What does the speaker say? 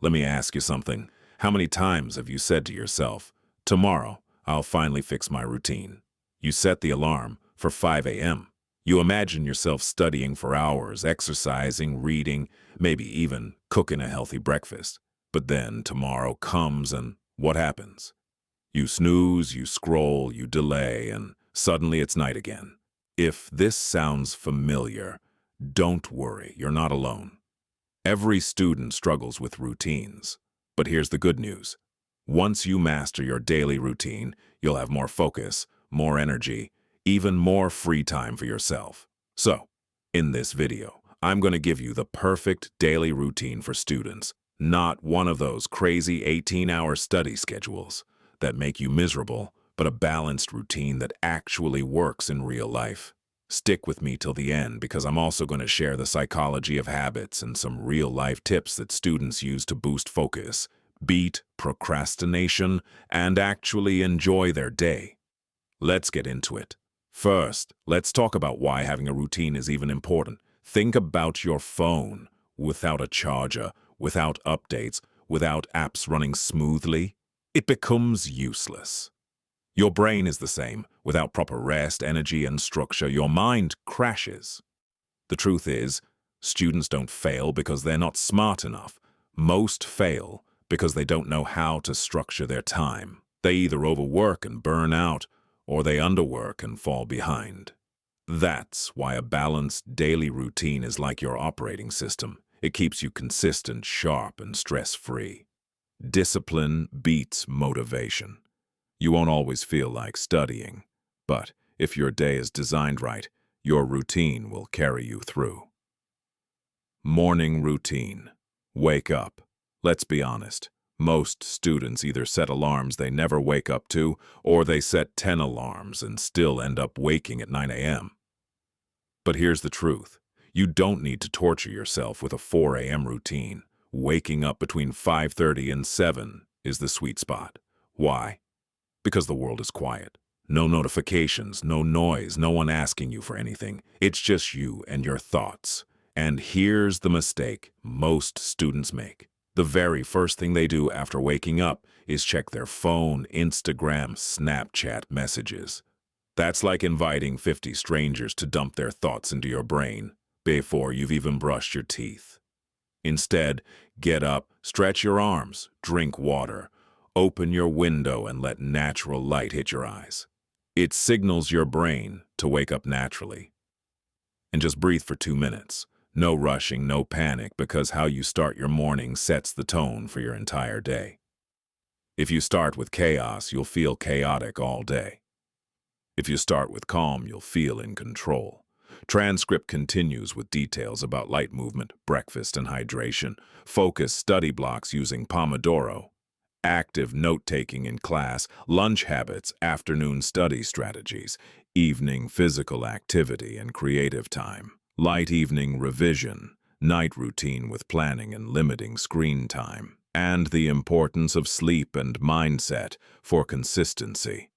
Let me ask you something. How many times have you said to yourself, tomorrow, I'll finally fix my routine? You set the alarm for 5 a.m. You imagine yourself studying for hours, exercising, reading, maybe even cooking a healthy breakfast. But then tomorrow comes and what happens? You snooze, you scroll, you delay, and suddenly it's night again. If this sounds familiar, don't worry, you're not alone. Every student struggles with routines. But here's the good news. Once you master your daily routine, you'll have more focus, more energy, even more free time for yourself. So, in this video, I'm going to give you the perfect daily routine for students, not one of those crazy 18-hour study schedules that make you miserable, but a balanced routine that actually works in real life. Stick with me till the end because I'm also going to share the psychology of habits and some real-life tips that students use to boost focus, beat procrastination, and actually enjoy their day. Let's get into it. First, let's talk about why having a routine is even important. Think about your phone. Without a charger, without updates, without apps running smoothly, it becomes useless. Your brain is the same. Without proper rest, energy, and structure, your mind crashes. The truth is, students don't fail because they're not smart enough. Most fail because they don't know how to structure their time. They either overwork and burn out, or they underwork and fall behind. That's why a balanced daily routine is like your operating system. It keeps you consistent, sharp, and stress-free. Discipline beats motivation. You won't always feel like studying, but if your day is designed right, your routine will carry you through. Morning routine. Wake up. Let's be honest. Most students either set alarms they never wake up to, or they set 10 alarms and still end up waking at 9 a.m. But here's the truth. You don't need to torture yourself with a 4 a.m. routine. Waking up between 5:30 and 7 is the sweet spot. Why? Because the world is quiet. No notifications, no noise, no one asking you for anything. It's just you and your thoughts. And here's the mistake most students make. The very first thing they do after waking up is check their phone, Instagram, Snapchat messages. That's like inviting 50 strangers to dump their thoughts into your brain before you've even brushed your teeth. Instead, get up, stretch your arms, drink water, open your window and let natural light hit your eyes. It signals your brain to wake up naturally. And just breathe for 2 minutes. No rushing, no panic, because how you start your morning sets the tone for your entire day. If you start with chaos, you'll feel chaotic all day. If you start with calm, you'll feel in control. Transcript continues with details about light movement, breakfast and hydration, focus study blocks using Pomodoro, active note-taking in class, lunch habits, afternoon study strategies, evening physical activity and creative time, light evening revision, night routine with planning and limiting screen time, and the importance of sleep and mindset for consistency.